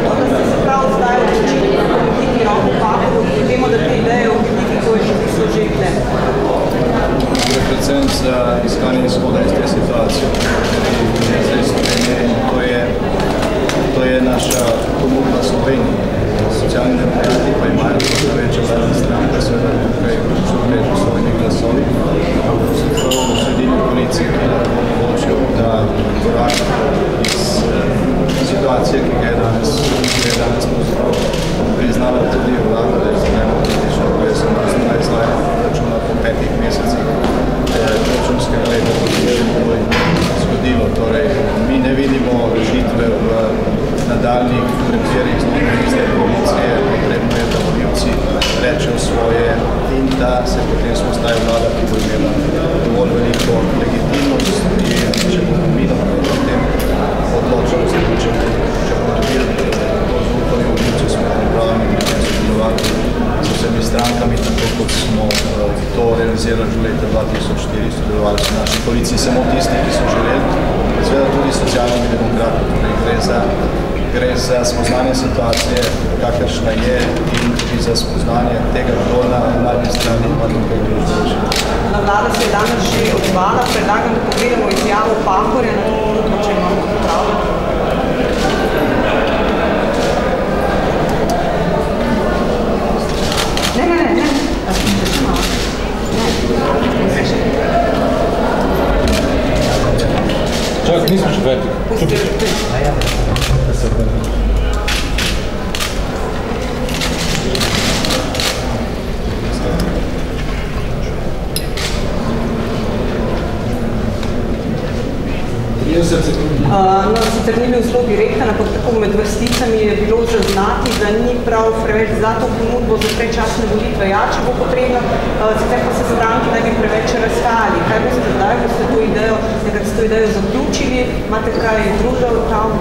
to, da ste se prav zdaj odločili na politiki Roko Pahorju, vemo, da te ideje o politiki so že bile. Gre predvsem za iskanje izhoda iz te situacije. To je naša ponudba Sloveniji. Socialni demokrati pa imajo to večja vladna stranka, seveda tukaj že svojimi glasovi. So prav v sredini koalicije, ki lahko omogočijo, da korak iz situacije, ki ga je danes priznala tudi vlada, da je za najbolj ko je samo izvajala računa po 5 mesecih računskega leta, kot je zgodilo. Torej, mi ne vidimo rešitve v nadaljnih primerih znotraj iste koalicije, potrebno je, da volivci rečejo svoje in da se potem spostavi vlada, ki bo imela dovolj veliko legitimnost in če bomo mi potem odločili, če bomo dobili to zaupanje volivcev, smo pripravljeni sodelovati z vsemi strankami, tako kot smo to realizirali že leta 2004, sodelovali so v naši koaliciji samo tisti, ki so želeli, seveda tudi socialnimi demokrati, torej gre za spoznanje situacije, kakršna je in tudi za spoznanje tega, kdo na vladni strani ima tukaj družbe. Vlada se je danes že odzvala, predlagam, da pogledamo izjavo Pahorja na to, če imamo prav. Ne. Čak, nismo četvrti. Sicer ni bil zelo direkten, ampak tako med vrsticami je bilo zaznati, da ni prav preveč za to ponudbo za predčasne volitve. Ja, če bo potrebno, sicer pa se stranki ne bi preveč razhajali. Kaj boste zdaj, boste to idejo, nekaj ste to idejo zaključili, imate kaj družbe v pravu?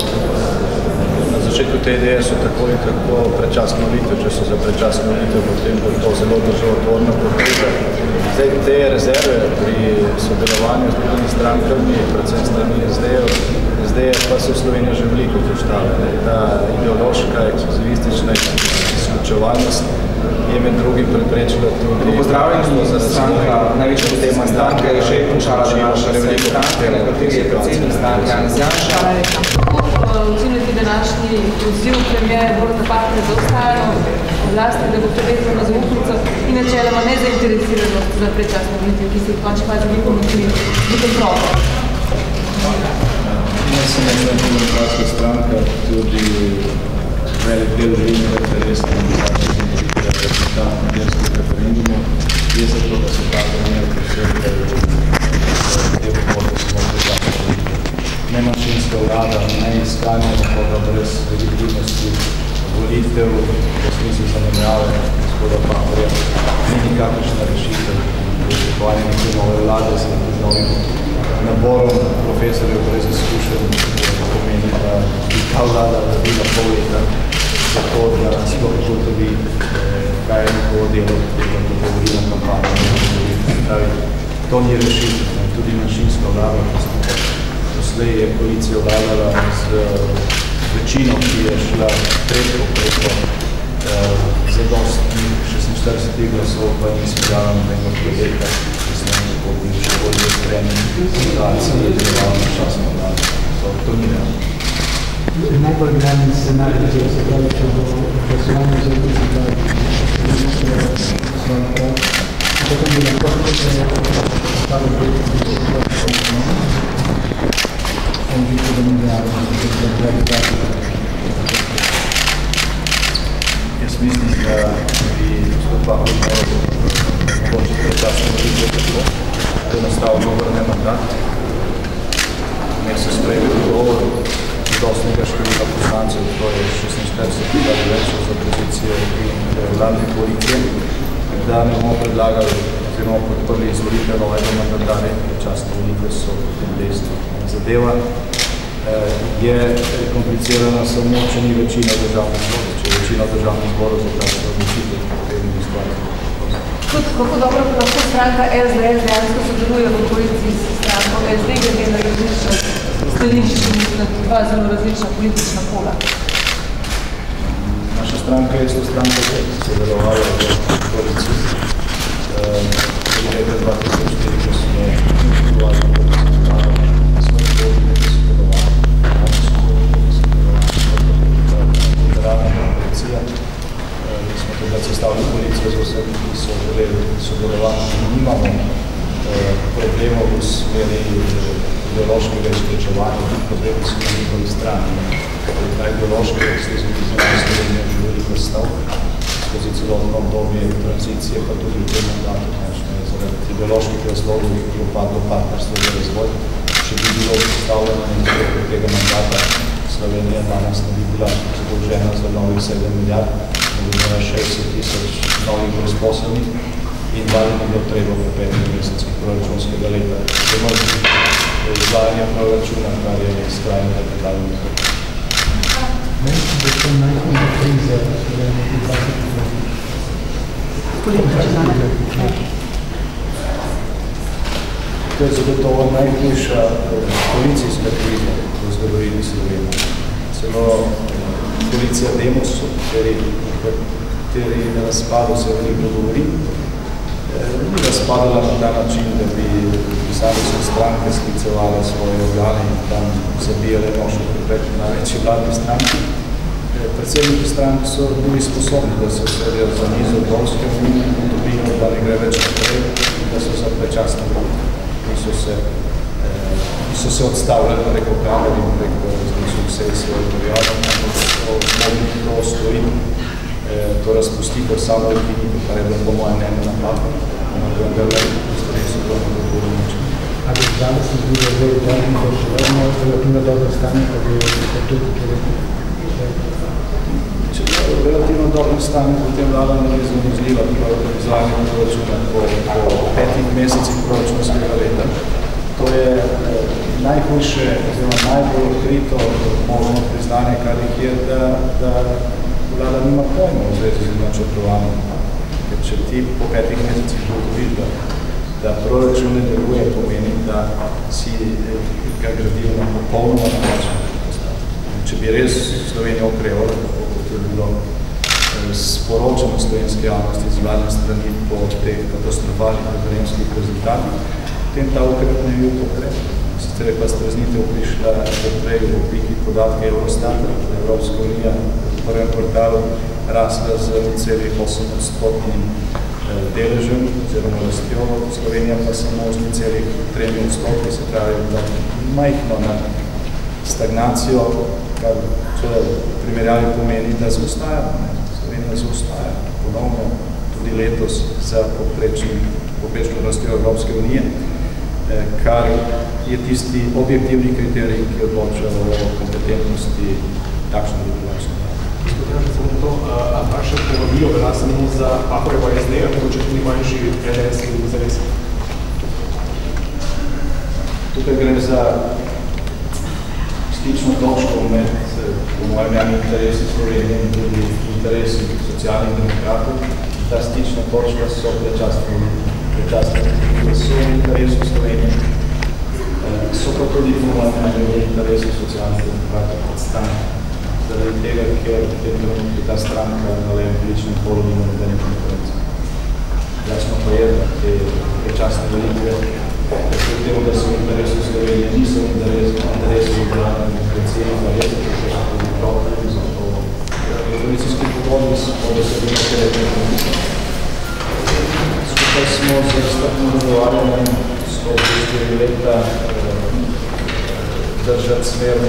Na začetku te ideje so tako in tako predčasne volitve, če so za predčasne volitve, potem bo to zelo državotvorno potrebe. Zdaj, te rezerve pri sodelovanju z drugimi strankami, predvsem strani SD-je, pa se v Sloveniji že veliko poštale. Ta ideološka, ekskluzivistična izključevalnost je med drugim preprečila tudi... Pozdravljeni stranka, največja tema stranke je že končala naša stranke, na kateri je predsednik stranke Janez Janša. Oceniti današnji poziv premijer Boruta Pahorja za ostajanje oblasti, da bo to vezano na zaupnico in načeloma nezainteresiranost za predčasne volitve, ki se jih končni fazi vi ponudili v kontrolo. Ne samo demokratska stranka, tudi velik del volilnega interesa organizacije rezultat nedeljskih referendumov. Je zato, da se ta premijer presega te vode samo predčasne volitve. Ne manjšinska vlada, ne iskanje nekoga brez legitimnosti volitev, v smislu zamenjave gospoda Pahorja, ni nikakršna rešitev. Pričakovanje neke nove vlade s novim naborom profesorjev brez izkušenj pomeni, da bi ta vlada dobila pol leta za to, da sploh ugotovi, kaj je njihovo delo, da govorimo kampanjo. To ni rešitev. Tudi manjšinska vlada, poslej je koalicija vladala z večino, ki je šla preko zadostnih 46 glasov, pa nismo dala nobenega projekta, ki smo lahko bili še bolj spremni situaciji, da je delovalo na časno vlado. To ni realno. Najbolj glavni scenarij, če se pravi, če bo glasovanje za stranka, potem bi lahko ostalo Jaz mislim, da bi gospod Pahor moral odločiti predčasno volitve tako, da enostavno vrne mandat. Imel se sprejeli dogovor zadostnega števila poslancev, to je 46 ali več za pozicijo vladne koalicije, da ne bomo predlagali oziroma podprli izvolitve novega mandatarja, predčasne volitve so potem dejstvo. Zadeva je komplicirana samo, če ni večina državnih zborov. Če je večina državnih zborov, za ta se odločitev potrebno izgledati. Kako dobro pa lahko stranka SDS dejansko sodeluje v koaliciji s stranko SD, glede na različna stališča, na dva zelo različna politična pola? stranka je sodelovala v koaliciji. Leta 2004, ko smo individualno koalicijali, smo nekaj sodelovali, federalna koalicija. Mi smo tudi sestavili koalicijo z vsemi, ki so želeli sodelovati. Nimamo problemov v smeri ideološkega izključevanja, potrebno smo na njihovi strani. Ta ideološka izključevanja Slovenije že veliko stav, skozi celotno obdobje tranzicije, pa tudi v tem mandatu, zaradi ideoloških razlogov je upadlo partnerstvo za razvoj. Če bi bilo predstavljeno nekaj tega mandata, Slovenija danes ne bi bila zadolžena za novih 7 milijard, ne bi bila 60 000 novih brezposelnih in dalje ne bilo treba po 5 mesecih proračunskega leta. Izvajanje proračuna, kar je skrajno radikalno. Menite, da je to najhujša kriza v Sloveniji 2020? To je zagotovo najhujša koalicijska kriza v zgodovini Slovenije. Celo koalicija Demos, o kateri razpadu se veliko govori, ni razpadala na ta način, da bi pisalice stranke sklicevali svoje organe in tam zabijali nošo preprečni največji vladni stranki. Predsedniki stranke so bili sposobni, da se sredijo za nizo dolskem in dobijo, da ne gre več naprej, da so se prečasno niso se odstavljali preko kamer in preko različnih vsej svoje pojavljanja, ampak so zmogli to osvojiti, to razpustitev samo ukiniti, kar je bilo po mojem mnenju napad, ampak vendarle stvari so to nekako močni. A država se zdi, da je zdaj še vedno relativno dobro stanje, pa bi tudi če je v relativno dobrem stanju, potem vlada ne je zanizljiva izvajanje proračuna po 5 mesecih proračunskega leta. To je najhujše, oziroma najbolj odkrito možno priznanje, kar je, da vlada nima pojma v zvezi z načrtovanjem. Ker če ti po 5 mesecih ugotoviš, da proračun ne deluje, pomeni, da si ga gradil na popolnoma način. Če bi res Slovenija okrevala, kot je bilo sporočeno slovenske javnosti z vladne strani po teh katastrofalnih referendumskih rezultatih, potem ta ukrep ne bi bil ukrep. Sicer je pa streznitev prišla prej v obliki podatke Eurostata, da je Evropska unija v prvem kvartalu rasla z 0,8% deležem oziroma rastjo, Slovenija pa samo z 0,3%, se pravi, da majhno na stagnacijo, kar v primerjavi pomeni, da zaostajamo. Slovenija zaostaja ponovno tudi letos za poprečno rastjo Evropske unije, kar je tisti objektivni kriterij, ki odloča o kompetentnosti takšne regulacije. Spotrajam se samo to, a vaše povabilo velja samo za Pahorjeva SD-ja, mogoče tudi manjši LDS in ZDS? Tukaj gre za stično točko med, po mojem mnenju, interesi Slovenije in tudi interesi socialnih demokratov. Ta stična točka so prečasne, da so interesi Slovenije. So pa tudi, po mojem mnenju, interesi socialnih demokratov kot stranke. Zaradi tega, ker je ta stranka na levem političnem polu nima nobene konkurencije. Jasno pa je, da te prečasne volitve, kljub temu, da so interesi Slovenije, niso interesi obrane demokracije, pa je, da se tudi pravi, zato koalicijski pogodbi so da se bi nekaj nekaj. Skupaj smo z strpnim dogovarjanjem 104 leta držati smer v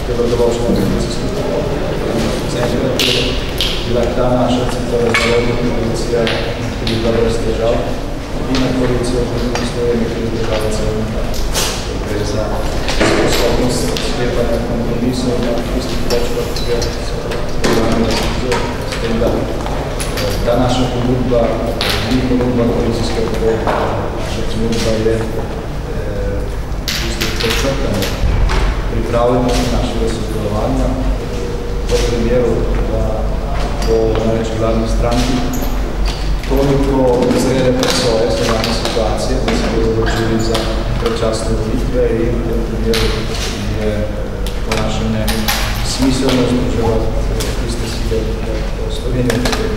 tega določena koalicijska pogodba. Zaenkrat je bila ta naša centralizirana koalicija tudi dobro stežal. Edina koalicija v Sloveniji, ki je držala celo nekaj. Gre za sposobnost sklepanja kompromisov na tistih točkah, ki so programi različijo. S tem, da ta naša ponudba ni ponudba koalicijske pogodbe. Naša ponudba je tistih počrtanja pripravljenosti našega sodelovanja v primeru, da bo največji vladni stranki toliko razrede presoje strane situacije, da se bodo odločili za predčasne volitve in v tem primeru je po našem mnenju smiselno združevati tiste sile, menjati.